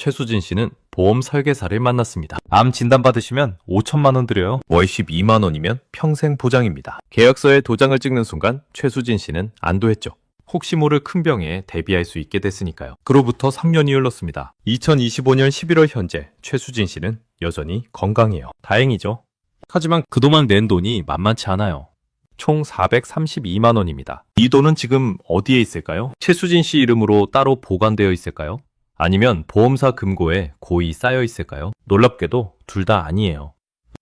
최수진 씨는 보험 설계사를 만났습니다. 암 진단 받으시면 5천만 원 드려요. 월 12만 원이면 평생 보장입니다. 계약서에 도장을 찍는 순간 최수진 씨는 안도했죠. 혹시 모를 큰 병에 대비할 수 있게 됐으니까요. 그로부터 3년이 흘렀습니다. 2025년 11월 현재 최수진 씨는 여전히 건강해요. 다행이죠. 하지만 그동안 낸 돈이 만만치 않아요. 총 432만 원입니다. 이 돈은 지금 어디에 있을까요? 최수진 씨 이름으로 따로 보관되어 있을까요? 아니면 보험사 금고에 고이 쌓여 있을까요? 놀랍게도 둘 다 아니에요.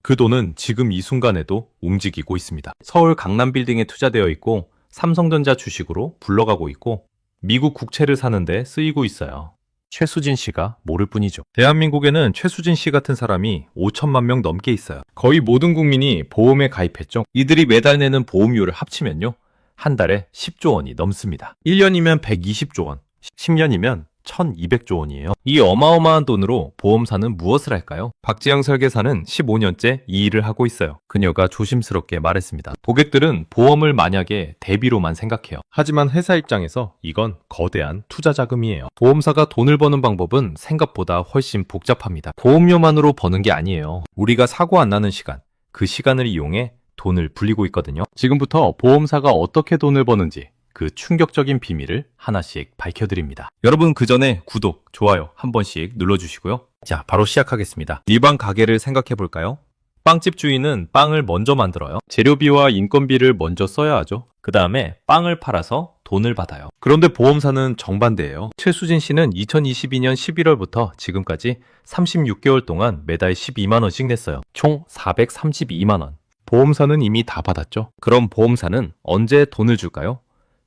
그 돈은 지금 이 순간에도 움직이고 있습니다. 서울 강남 빌딩에 투자되어 있고 삼성전자 주식으로 굴러가고 있고 미국 국채를 사는데 쓰이고 있어요. 최수진 씨가 모를 뿐이죠. 대한민국에는 최수진 씨 같은 사람이 5천만 명 넘게 있어요. 거의 모든 국민이 보험에 가입했죠. 이들이 매달 내는 보험료를 합치면요. 한 달에 10조 원이 넘습니다. 1년이면 120조 원, 10년이면 1200조 원이에요. 이 어마어마한 돈으로 보험사는 무엇을 할까요? 박지영 설계사는 15년째 이 일을 하고 있어요. 그녀가 조심스럽게 말했습니다. 고객들은 보험을 만약에 대비로만 생각해요. 하지만 회사 입장에서 이건 거대한 투자 자금이에요. 보험사가 돈을 버는 방법은 생각보다 훨씬 복잡합니다. 보험료만으로 버는 게 아니에요. 우리가 사고 안 나는 시간, 그 시간을 이용해 돈을 불리고 있거든요. 지금부터 보험사가 어떻게 돈을 버는지 그 충격적인 비밀을 하나씩 밝혀드립니다. 여러분 그 전에 구독, 좋아요 한 번씩 눌러주시고요. 자, 바로 시작하겠습니다. 일반 가게를 생각해볼까요? 빵집 주인은 빵을 먼저 만들어요. 재료비와 인건비를 먼저 써야 하죠. 그 다음에 빵을 팔아서 돈을 받아요. 그런데 보험사는 정반대예요. 최수진 씨는 2022년 11월부터 지금까지 36개월 동안 매달 12만 원씩 냈어요. 총 432만 원. 보험사는 이미 다 받았죠. 그럼 보험사는 언제 돈을 줄까요?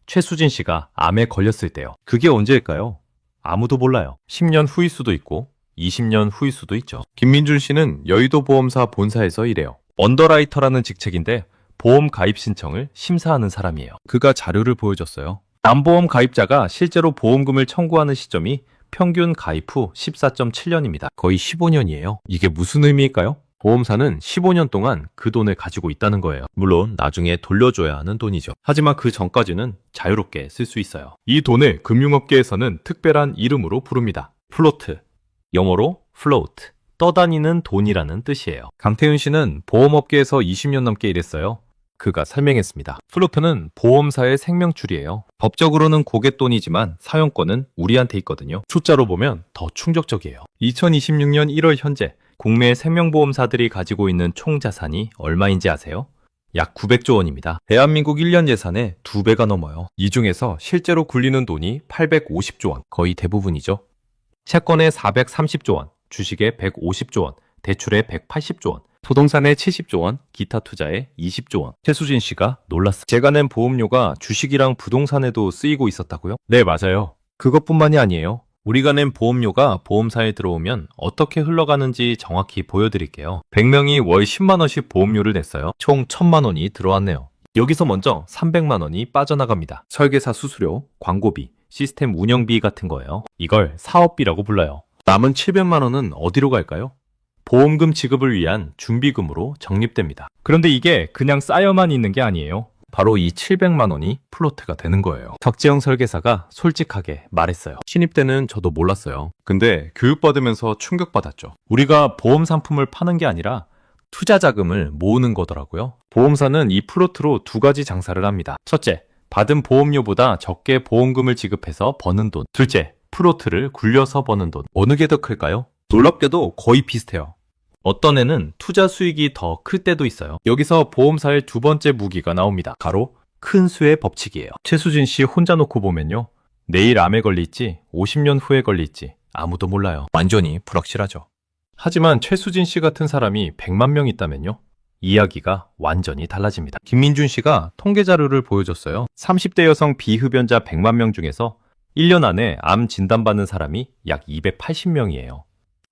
최수진 씨가 암에 걸렸을 때요. 그게 언제일까요? 아무도 몰라요. 10년 후일 수도 있고 20년 후일 수도 있죠. 김민준 씨는 여의도 보험사 본사에서 일해요. 언더라이터라는 직책인데 보험 가입 신청을 심사하는 사람이에요. 그가 자료를 보여줬어요. 암보험 가입자가 실제로 보험금을 청구하는 시점이 평균 가입 후 14.7년입니다. 거의 15년이에요. 이게 무슨 의미일까요? 보험사는 15년 동안 그 돈을 가지고 있다는 거예요. 물론 나중에 돌려줘야 하는 돈이죠. 하지만 그 전까지는 자유롭게 쓸 수 있어요. 이 돈을 금융업계에서는 특별한 이름으로 부릅니다. 플로트, 영어로 float, 떠다니는 돈이라는 뜻이에요. 강태윤 씨는 보험업계에서 20년 넘게 일했어요. 그가 설명했습니다. 플로트는 보험사의 생명줄이에요. 법적으로는 고객 돈이지만 사용권은 우리한테 있거든요. 숫자로 보면 더 충격적이에요. 2026년 1월 현재 국내 생명보험사들이 가지고 있는 총 자산이 얼마인지 아세요? 약 900조 원입니다. 대한민국 1년 예산의 2배가 넘어요. 이 중에서 실제로 굴리는 돈이 850조 원, 거의 대부분이죠. 채권에 430조 원, 주식에 150조 원, 대출에 180조 원, 부동산에 70조 원, 기타 투자에 20조 원. 최수진 씨가 놀랐어요. 제가 낸 보험료가 주식이랑 부동산에도 쓰이고 있었다고요? 네, 맞아요. 그것뿐만이 아니에요. 우리가 낸 보험료가 보험사에 들어오면 어떻게 흘러가는지 정확히 보여드릴게요. 100명이 월 10만 원씩 보험료를 냈어요. 총 1000만 원이 들어왔네요. 여기서 먼저 300만 원이 빠져나갑니다. 설계사 수수료, 광고비, 시스템 운영비 같은 거예요. 이걸 사업비라고 불러요. 남은 700만 원은 어디로 갈까요? 보험금 지급을 위한 준비금으로 적립됩니다. 그런데 이게 그냥 쌓여만 있는 게 아니에요. 바로 이 700만 원이 플로트가 되는 거예요. 박지영 설계사가 솔직하게 말했어요. 신입 때는 저도 몰랐어요. 근데 교육받으면서 충격받았죠. 우리가 보험 상품을 파는 게 아니라 투자 자금을 모으는 거더라고요. 보험사는 이 플로트로 두 가지 장사를 합니다. 첫째, 받은 보험료보다 적게 보험금을 지급해서 버는 돈. 둘째, 플로트를 굴려서 버는 돈. 어느 게 더 클까요? 놀랍게도 거의 비슷해요. 어떤 애는 투자 수익이 더 클 때도 있어요. 여기서 보험사의 두 번째 무기가 나옵니다. 바로 큰 수의 법칙이에요. 최수진 씨 혼자 놓고 보면요. 내일 암에 걸릴지 50년 후에 걸릴지 아무도 몰라요. 완전히 불확실하죠. 하지만 최수진 씨 같은 사람이 100만 명 있다면요. 이야기가 완전히 달라집니다. 김민준 씨가 통계 자료를 보여줬어요. 30대 여성 비흡연자 100만 명 중에서 1년 안에 암 진단받는 사람이 약 280명이에요.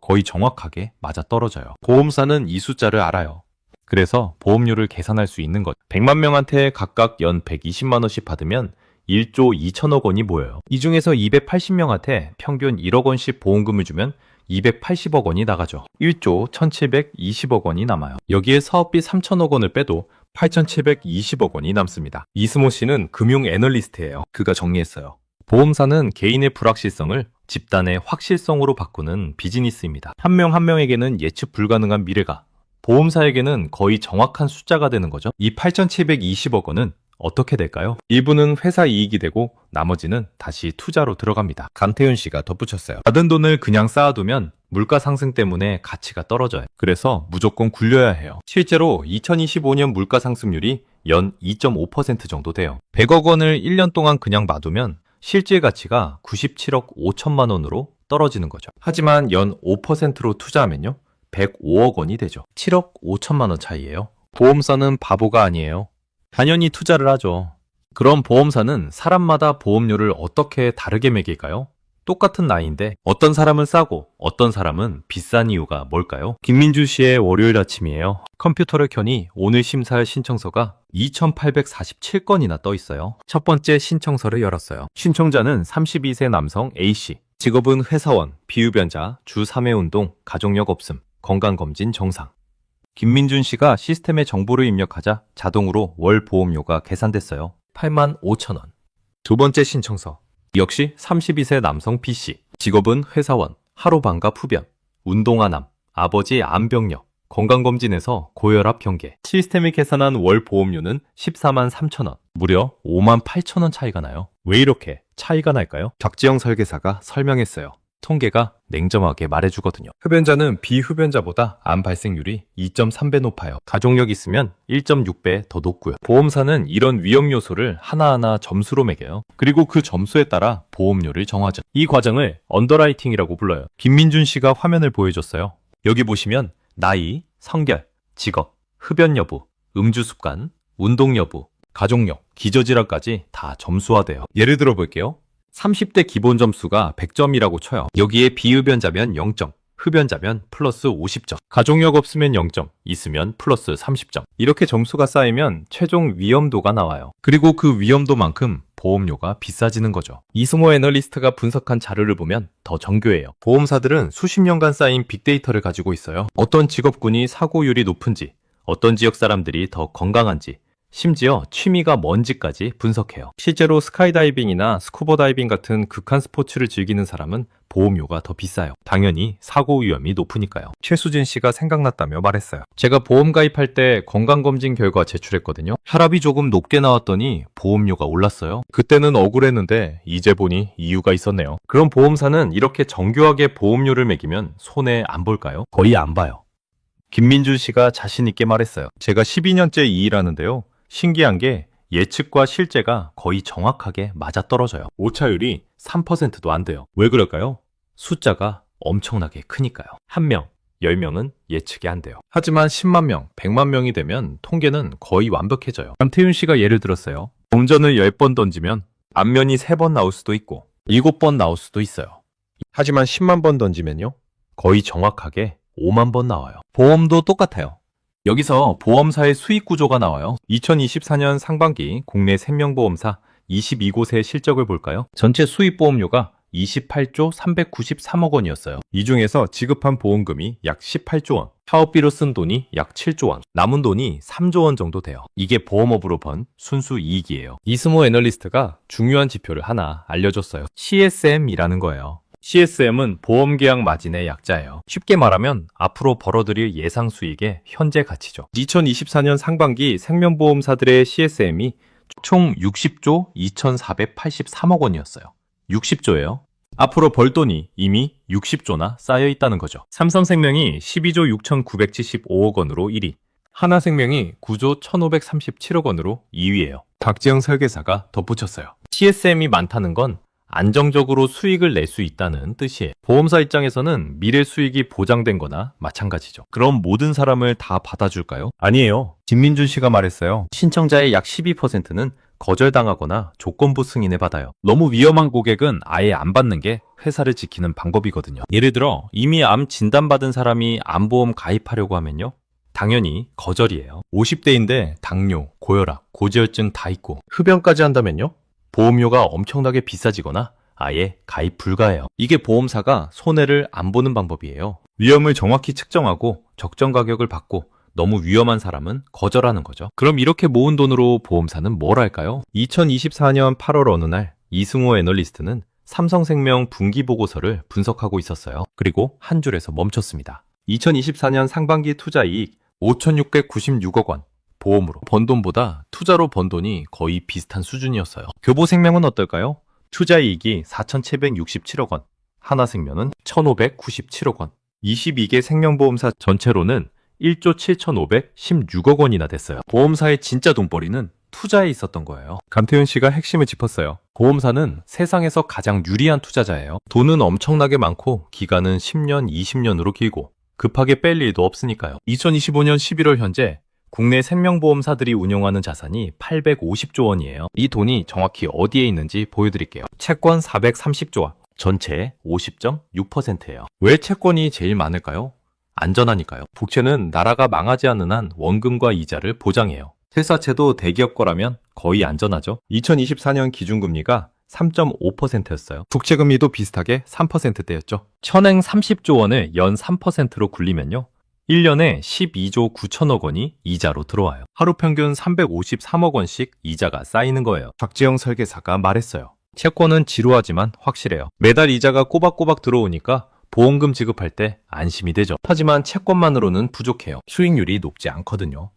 거의 정확하게 맞아떨어져요. 보험사는 이 숫자를 알아요. 그래서 보험료를 계산할 수 있는 거죠. 100만 명한테 각각 연 120만 원씩 받으면 1조 2천억 원이 모여요. 이 중에서 280명한테 평균 1억 원씩 보험금을 주면 280억 원이 나가죠. 1조 1720억 원이 남아요. 여기에 사업비 3천억 원을 빼도 8720억 원이 남습니다. 이스모 씨는 금융 애널리스트예요. 그가 정리했어요. 보험사는 개인의 불확실성을 집단의 확실성으로 바꾸는 비즈니스입니다. 한 명 한 명에게는 예측 불가능한 미래가, 보험사에게는 거의 정확한 숫자가 되는 거죠. 이 8,720억 원은 어떻게 될까요? 일부는 회사 이익이 되고 나머지는 다시 투자로 들어갑니다. 강태윤 씨가 덧붙였어요. 받은 돈을 그냥 쌓아두면 물가 상승 때문에 가치가 떨어져요. 그래서 무조건 굴려야 해요. 실제로 2025년 물가 상승률이 연 2.5% 정도 돼요. 100억 원을 1년 동안 그냥 놔두면 실질 가치가 97억 5천만 원으로 떨어지는 거죠. 하지만 연 5%로 투자하면요, 105억 원이 되죠. 7억 5천만 원 차이예요. 보험사는 바보가 아니에요. 당연히 투자를 하죠. 그럼 보험사는 사람마다 보험료를 어떻게 다르게 매길까요? 똑같은 나이인데 어떤 사람은 싸고 어떤 사람은 비싼 이유가 뭘까요? 김민주 씨의 월요일 아침이에요. 컴퓨터를 켜니 오늘 심사할 신청서가 2,847건이나 떠 있어요. 첫 번째 신청서를 열었어요. 신청자는 32세 남성 A씨. 직업은 회사원, 비흡연자, 주 3회 운동, 가족력 없음, 건강검진 정상. 김민준 씨가 시스템에 정보를 입력하자 자동으로 월 보험료가 계산됐어요. 85,000원. 두 번째 신청서. 역시 32세 남성 B씨. 직업은 회사원, 하루 반갑 흡연, 운동하남, 아버지 암병력, 건강검진에서 고혈압 경계. 시스템이 계산한 월 보험료는 14만 3천원. 무려 5만 8천원 차이가 나요. 왜 이렇게 차이가 날까요? 박지영 설계사가 설명했어요. 통계가 냉정하게 말해주거든요. 흡연자는 비흡연자보다 암 발생률이 2.3배 높아요. 가족력 있으면 1.6배 더 높고요. 보험사는 이런 위험 요소를 하나하나 점수로 매겨요. 그리고 그 점수에 따라 보험료를 정하죠. 이 과정을 언더라이팅이라고 불러요. 김민준 씨가 화면을 보여줬어요. 여기 보시면 나이, 성별, 직업, 흡연 여부, 음주 습관, 운동 여부, 가족력, 기저질환까지 다 점수화돼요. 예를 들어 볼게요. 30대 기본 점수가 100점이라고 쳐요. 여기에 비흡연자면 0점, 흡연자면 플러스 50점, 가족력 없으면 0점, 있으면 플러스 30점. 이렇게 점수가 쌓이면 최종 위험도가 나와요. 그리고 그 위험도만큼 보험료가 비싸지는 거죠. 이승호 애널리스트가 분석한 자료를 보면 더 정교해요. 보험사들은 수십 년간 쌓인 빅데이터를 가지고 있어요. 어떤 직업군이 사고율이 높은지, 어떤 지역 사람들이 더 건강한지, 심지어 취미가 뭔지까지 분석해요. 실제로 스카이다이빙이나 스쿠버 다이빙 같은 극한 스포츠를 즐기는 사람은 보험료가 더 비싸요. 당연히 사고 위험이 높으니까요. 최수진 씨가 생각났다며 말했어요. 제가 보험 가입할 때 건강검진 결과 제출했거든요. 혈압이 조금 높게 나왔더니 보험료가 올랐어요. 그때는 억울했는데 이제 보니 이유가 있었네요. 그럼 보험사는 이렇게 정교하게 보험료를 매기면 손해 안 볼까요? 거의 안 봐요. 김민준 씨가 자신 있게 말했어요. 제가 12년째 이 일하는데요. 신기한 게 예측과 실제가 거의 정확하게 맞아떨어져요. 오차율이 3%도 안 돼요. 왜 그럴까요? 숫자가 엄청나게 크니까요. 1명, 10명은 예측이 안 돼요. 하지만 10만 명, 100만 명이 되면 통계는 거의 완벽해져요. 남태윤 씨가 예를 들었어요. 동전을 10번 던지면 앞면이 3번 나올 수도 있고 7번 나올 수도 있어요. 하지만 10만 번 던지면요, 거의 정확하게 5만 번 나와요. 보험도 똑같아요. 여기서 보험사의 수익 구조가 나와요. 2024년 상반기 국내 생명보험사 22곳의 실적을 볼까요? 전체 수익 보험료가 28조 393억 원이었어요. 이 중에서 지급한 보험금이 약 18조 원, 사업비로 쓴 돈이 약 7조 원, 남은 돈이 3조 원 정도 돼요. 이게 보험업으로 번 순수 이익이에요. 이승호 애널리스트가 중요한 지표를 하나 알려줬어요. CSM이라는 거예요. CSM은 보험계약 마진의 약자예요. 쉽게 말하면 앞으로 벌어들일 예상 수익의 현재 가치죠. 2024년 상반기 생명보험사들의 CSM이 총 60조 2,483억 원이었어요. 60조예요. 앞으로 벌 돈이 이미 60조나 쌓여 있다는 거죠. 삼성생명이 12조 6,975억 원으로 1위, 하나생명이 9조 1,537억 원으로 2위예요. 박지영 설계사가 덧붙였어요. CSM이 많다는 건 안정적으로 수익을 낼 수 있다는 뜻이에요. 보험사 입장에서는 미래 수익이 보장된 거나 마찬가지죠. 그럼 모든 사람을 다 받아줄까요? 아니에요. 김민준 씨가 말했어요. 신청자의 약 12%는 거절당하거나 조건부 승인을 받아요. 너무 위험한 고객은 아예 안 받는 게 회사를 지키는 방법이거든요. 예를 들어 이미 암 진단받은 사람이 암보험 가입하려고 하면요, 당연히 거절이에요. 50대인데 당뇨, 고혈압, 고지혈증 다 있고 흡연까지 한다면요, 보험료가 엄청나게 비싸지거나 아예 가입 불가해요. 이게 보험사가 손해를 안 보는 방법이에요. 위험을 정확히 측정하고 적정 가격을 받고 너무 위험한 사람은 거절하는 거죠. 그럼 이렇게 모은 돈으로 보험사는 뭘 할까요? 2024년 8월 어느 날 이승호 애널리스트는 삼성생명 분기보고서를 분석하고 있었어요. 그리고 한 줄에서 멈췄습니다. 2024년 상반기 투자이익 5,696억 원. 보험으로 번 돈보다 투자로 번 돈이 거의 비슷한 수준이었어요. 교보생명은 어떨까요? 투자이익이 4,767억 원, 하나생명은 1,597억 원, 22개 생명보험사 전체로는 1조 7,516억 원이나 됐어요. 보험사의 진짜 돈벌이는 투자에 있었던 거예요. 감태훈 씨가 핵심을 짚었어요. 보험사는 세상에서 가장 유리한 투자자예요. 돈은 엄청나게 많고 기간은 10년, 20년으로 길고 급하게 뺄 일도 없으니까요. 2025년 11월 현재 국내 생명보험사들이 운용하는 자산이 850조 원이에요. 이 돈이 정확히 어디에 있는지 보여드릴게요. 채권 430조 원, 전체의 50.6%예요. 왜 채권이 제일 많을까요? 안전하니까요. 국채는 나라가 망하지 않는 한 원금과 이자를 보장해요. 회사채도 대기업 거라면 거의 안전하죠. 2024년 기준금리가 3.5%였어요. 국채금리도 비슷하게 3%대였죠. 천행 30조 원을 연 3%로 굴리면요. 1년에 12조 9천억 원이 이자로 들어와요. 하루 평균 353억 원씩 이자가 쌓이는 거예요. 박지영 설계사가 말했어요. 채권은 지루하지만 확실해요. 매달 이자가 꼬박꼬박 들어오니까 보험금 지급할 때 안심이 되죠. 하지만 채권만으로는 부족해요. 수익률이 높지 않거든요.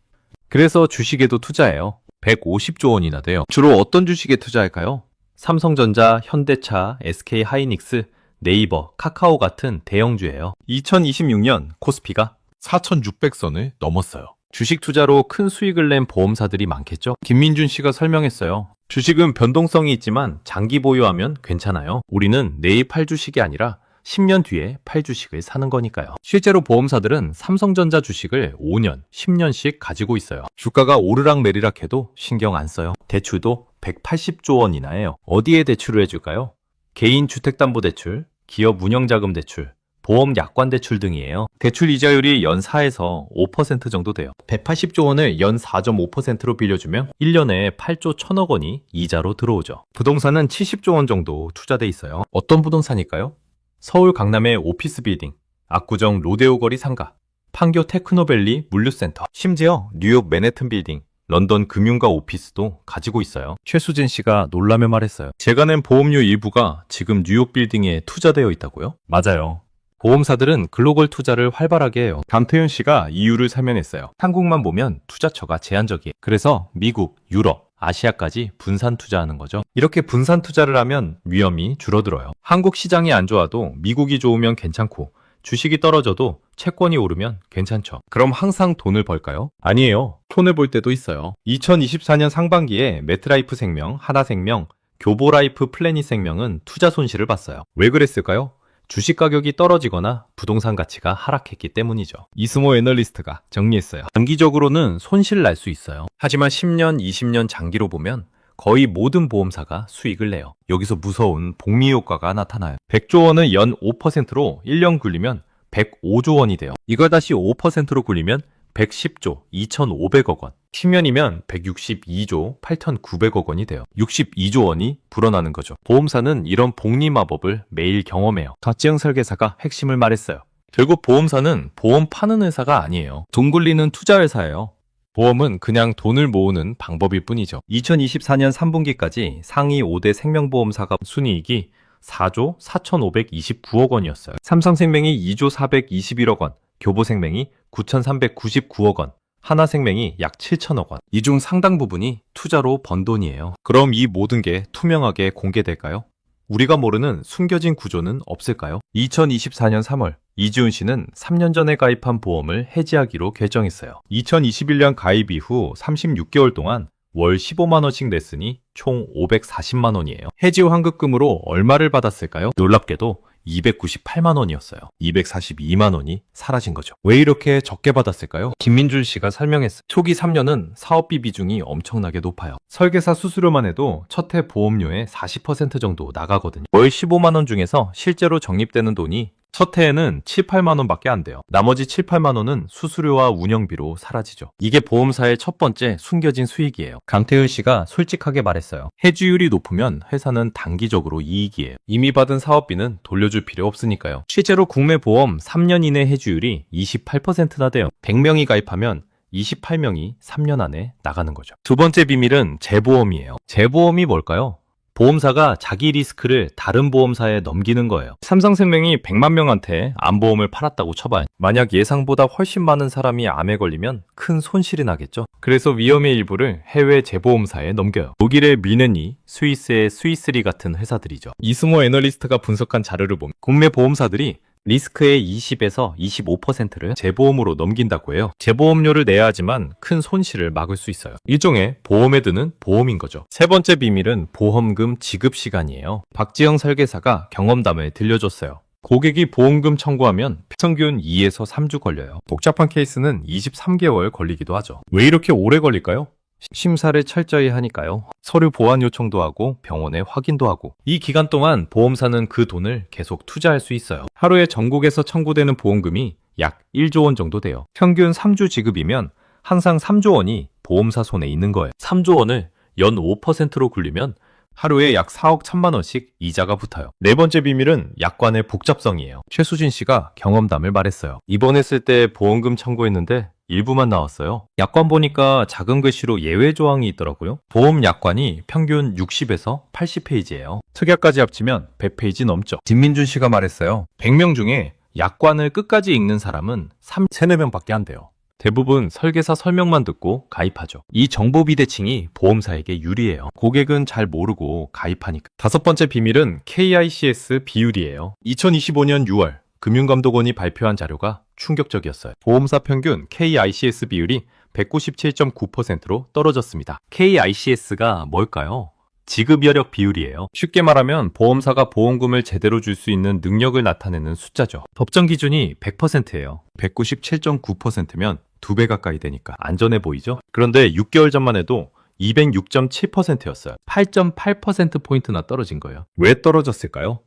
그래서 주식에도 투자해요. 150조 원이나 돼요. 주로 어떤 주식에 투자할까요? 삼성전자, 현대차, SK하이닉스, 네이버, 카카오 같은 대형주예요. 2026년 코스피가 4,600선을 넘었어요. 주식 투자로 큰 수익을 낸 보험사들이 많겠죠? 김민준 씨가 설명했어요. 주식은 변동성이 있지만 장기 보유하면 괜찮아요. 우리는 내일 팔 주식이 아니라 10년 뒤에 팔 주식을 사는 거니까요. 실제로 보험사들은 삼성전자 주식을 5년, 10년씩 가지고 있어요. 주가가 오르락내리락 해도 신경 안 써요. 대출도 180조 원이나 해요. 어디에 대출을 해줄까요? 개인 주택담보대출, 기업 운영자금 대출, 보험 약관 대출 등이에요. 대출 이자율이 연 4에서 5% 정도 돼요. 180조 원을 연 4.5%로 빌려주면 1년에 8조 1천억 원이 이자로 들어오죠. 부동산은 70조 원 정도 투자돼 있어요. 어떤 부동산일까요? 서울 강남의 오피스 빌딩, 압구정 로데오 거리 상가, 판교 테크노밸리 물류센터, 심지어 뉴욕 맨해튼 빌딩, 런던 금융가 오피스도 가지고 있어요. 최수진 씨가 놀라며 말했어요. 제가 낸 보험료 일부가 지금 뉴욕 빌딩에 투자되어 있다고요? 맞아요. 보험사들은 글로벌 투자를 활발하게 해요. 감태윤 씨가 이유를 설명했어요. 한국만 보면 투자처가 제한적이에요. 그래서 미국, 유럽, 아시아까지 분산 투자하는 거죠. 이렇게 분산 투자를 하면 위험이 줄어들어요. 한국 시장이 안 좋아도 미국이 좋으면 괜찮고 주식이 떨어져도 채권이 오르면 괜찮죠. 그럼 항상 돈을 벌까요? 아니에요. 손을 볼 때도 있어요. 2024년 상반기에 매트라이프 생명, 하나생명, 교보라이프 플래닛생명은 투자 손실을 봤어요. 왜 그랬을까요? 주식 가격이 떨어지거나 부동산 가치가 하락했기 때문이죠. 이승호 애널리스트가 정리했어요. 단기적으로는 손실 날 수 있어요. 하지만 10년, 20년 장기로 보면 거의 모든 보험사가 수익을 내요. 여기서 무서운 복리 효과가 나타나요. 100조 원을 연 5%로 1년 굴리면 105조 원이 돼요. 이걸 다시 5%로 굴리면 110조 2,500억 원. 10년이면 162조 8,900억 원이 돼요. 62조 원이 불어나는 거죠. 보험사는 이런 복리 마법을 매일 경험해요. 박지영 설계사가 핵심을 말했어요. 결국 보험사는 보험 파는 회사가 아니에요. 돈 굴리는 투자 회사예요. 보험은 그냥 돈을 모으는 방법일 뿐이죠. 2024년 3분기까지 상위 5대 생명보험사가 순이익이 4조 4,529억 원이었어요. 삼성생명이 2조 421억 원, 교보생명이 9,399억 원, 하나생명이 약 7천억 원. 이 중 상당 부분이 투자로 번 돈이에요. 그럼 이 모든 게 투명하게 공개될까요? 우리가 모르는 숨겨진 구조는 없을까요? 2024년 3월, 이지훈 씨는 3년 전에 가입한 보험을 해지하기로 결정했어요. 2021년 가입 이후 36개월 동안 월 15만 원씩 냈으니 총 540만 원이에요. 해지 환급금으로 얼마를 받았을까요? 놀랍게도 298만 원이었어요. 242만 원이 사라진 거죠. 왜 이렇게 적게 받았을까요? 김민준 씨가 설명했어요. 초기 3년은 사업비 비중이 엄청나게 높아요. 설계사 수수료만 해도 첫 해 보험료의 40% 정도 나가거든요. 월 15만 원 중에서 실제로 적립되는 돈이 첫 해에는 7, 8만 원밖에 안 돼요. 나머지 7, 8만 원은 수수료와 운영비로 사라지죠. 이게 보험사의 첫 번째 숨겨진 수익이에요. 강태일 씨가 솔직하게 말했어요. 해지율이 높으면 회사는 단기적으로 이익이에요. 이미 받은 사업비는 돌려줄 필요 없으니까요. 실제로 국내 보험 3년 이내 해지율이 28%나 돼요. 100명이 가입하면 28명이 3년 안에 나가는 거죠. 두 번째 비밀은 재보험이에요. 재보험이 뭘까요? 보험사가 자기 리스크를 다른 보험사에 넘기는 거예요. 삼성생명이 100만 명한테 암보험을 팔았다고 쳐봐요. 만약 예상보다 훨씬 많은 사람이 암에 걸리면 큰 손실이 나겠죠. 그래서 위험의 일부를 해외 재보험사에 넘겨요. 독일의 뮌헨이, 스위스의 스위스리 같은 회사들이죠. 이승호 애널리스트가 분석한 자료를 보면 국내 보험사들이 리스크의 20에서 25%를 재보험으로 넘긴다고 해요. 재보험료를 내야 하지만 큰 손실을 막을 수 있어요. 일종의 보험에 드는 보험인 거죠. 세 번째 비밀은 보험금 지급 시간이에요. 박지영 설계사가 경험담을 들려줬어요. 고객이 보험금 청구하면 평균 2에서 3주 걸려요. 복잡한 케이스는 23개월 걸리기도 하죠. 왜 이렇게 오래 걸릴까요? 심사를 철저히 하니까요. 서류 보완 요청도 하고 병원에 확인도 하고 이 기간 동안 보험사는 그 돈을 계속 투자할 수 있어요. 하루에 전국에서 청구되는 보험금이 약 1조 원 정도 돼요. 평균 3주 지급이면 항상 3조 원이 보험사 손에 있는 거예요. 3조 원을 연 5%로 굴리면 하루에 약 4억 1천만 원씩 이자가 붙어요. 네 번째 비밀은 약관의 복잡성이에요. 최수진 씨가 경험담을 말했어요. 입원했을 때 보험금 청구했는데 일부만 나왔어요. 약관 보니까 작은 글씨로 예외 조항이 있더라고요. 보험 약관이 평균 60에서 80페이지예요. 특약까지 합치면 100페이지 넘죠. 진민준 씨가 말했어요. 100명 중에 약관을 끝까지 읽는 사람은 3, 4명밖에 안 돼요. 대부분 설계사 설명만 듣고 가입하죠. 이 정보 비대칭이 보험사에게 유리해요. 고객은 잘 모르고 가입하니까. 다섯 번째 비밀은 KICS 비율이에요. 2025년 6월 금융감독원이 발표한 자료가 충격적이었어요. 보험사 평균 KICS 비율이 197.9%로 떨어졌습니다. KICS가 뭘까요? 지급 여력 비율이에요. 쉽게 말하면 보험사가 보험금을 제대로 줄 수 있는 능력을 나타내는 숫자죠. 법정 기준이 100%예요. 197.9%면 2배 가까이 되니까 안전해 보이죠? 그런데 6개월 전만 해도 206.7%였어요. 8.8%포인트나 떨어진 거예요. 왜 떨어졌을까요?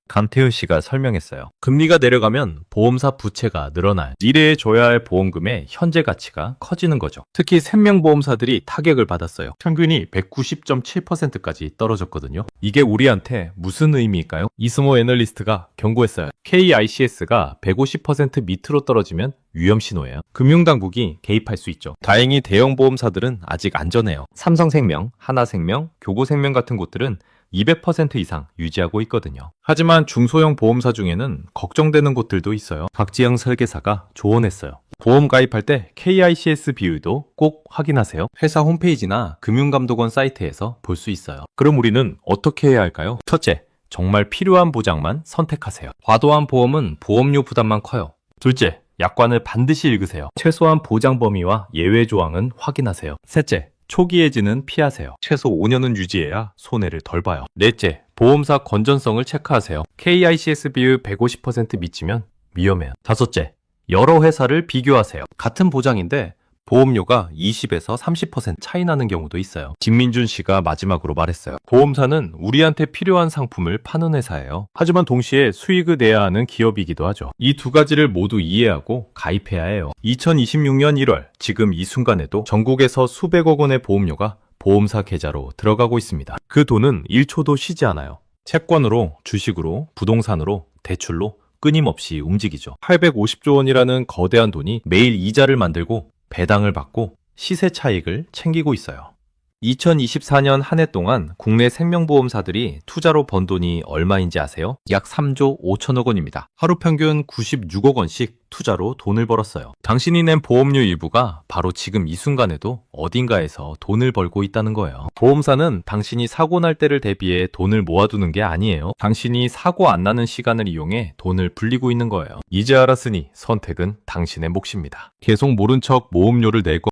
강태우 씨가 설명했어요. 금리가 내려가면 보험사 부채가 늘어나요. 미래에 줘야 할 보험금의 현재 가치가 커지는 거죠. 특히 생명보험사들이 타격을 받았어요. 평균이 190.7%까지 떨어졌거든요. 이게 우리한테 무슨 의미일까요? 이승호 애널리스트가 경고했어요. KICS가 150% 밑으로 떨어지면 위험 신호예요. 금융당국이 개입할 수 있죠. 다행히 대형 보험사들은 아직 안전해요. 삼성생명, 하나생명, 교보생명 같은 곳들은 200% 이상 유지하고 있거든요. 하지만 중소형 보험사 중에는 걱정되는 곳들도 있어요. 박지영 설계사가 조언했어요. 보험 가입할 때 KICS 비율도 꼭 확인하세요. 회사 홈페이지나 금융감독원 사이트에서 볼 수 있어요. 그럼 우리는 어떻게 해야 할까요? 첫째, 정말 필요한 보장만 선택하세요. 과도한 보험은 보험료 부담만 커요. 둘째, 약관을 반드시 읽으세요. 최소한 보장 범위와 예외 조항은 확인하세요. 셋째, 초기 해지는 피하세요. 최소 5년은 유지해야 손해를 덜 봐요. 넷째, 보험사 건전성을 체크하세요. KICS 비율 150% 미치면 위험해요. 다섯째, 여러 회사를 비교하세요. 같은 보장인데 보험료가 20에서 30% 차이 나는 경우도 있어요. 진민준 씨가 마지막으로 말했어요. 보험사는 우리한테 필요한 상품을 파는 회사예요. 하지만 동시에 수익을 내야 하는 기업이기도 하죠. 이 두 가지를 모두 이해하고 가입해야 해요. 2026년 1월, 지금 이 순간에도 전국에서 수백억 원의 보험료가 보험사 계좌로 들어가고 있습니다. 그 돈은 1초도 쉬지 않아요. 채권으로, 주식으로, 부동산으로, 대출로 끊임없이 움직이죠. 850조 원이라는 거대한 돈이 매일 이자를 만들고 배당을 받고 시세 차익을 챙기고 있어요. 2024년 한 해 동안 국내 생명보험사들이 투자로 번 돈이 얼마인지 아세요? 약 3조 5천억 원입니다. 하루 평균 96억 원씩 투자로 돈을 벌었어요. 당신이 낸 보험료 일부가 바로 지금 이 순간에도 어딘가에서 돈을 벌고 있다는 거예요. 보험사는 당신이 사고 날 때를 대비해 돈을 모아두는 게 아니에요. 당신이 사고 안 나는 시간을 이용해 돈을 불리고 있는 거예요. 이제 알았으니 선택은 당신의 몫입니다. 계속 모른 척 보험료를 내고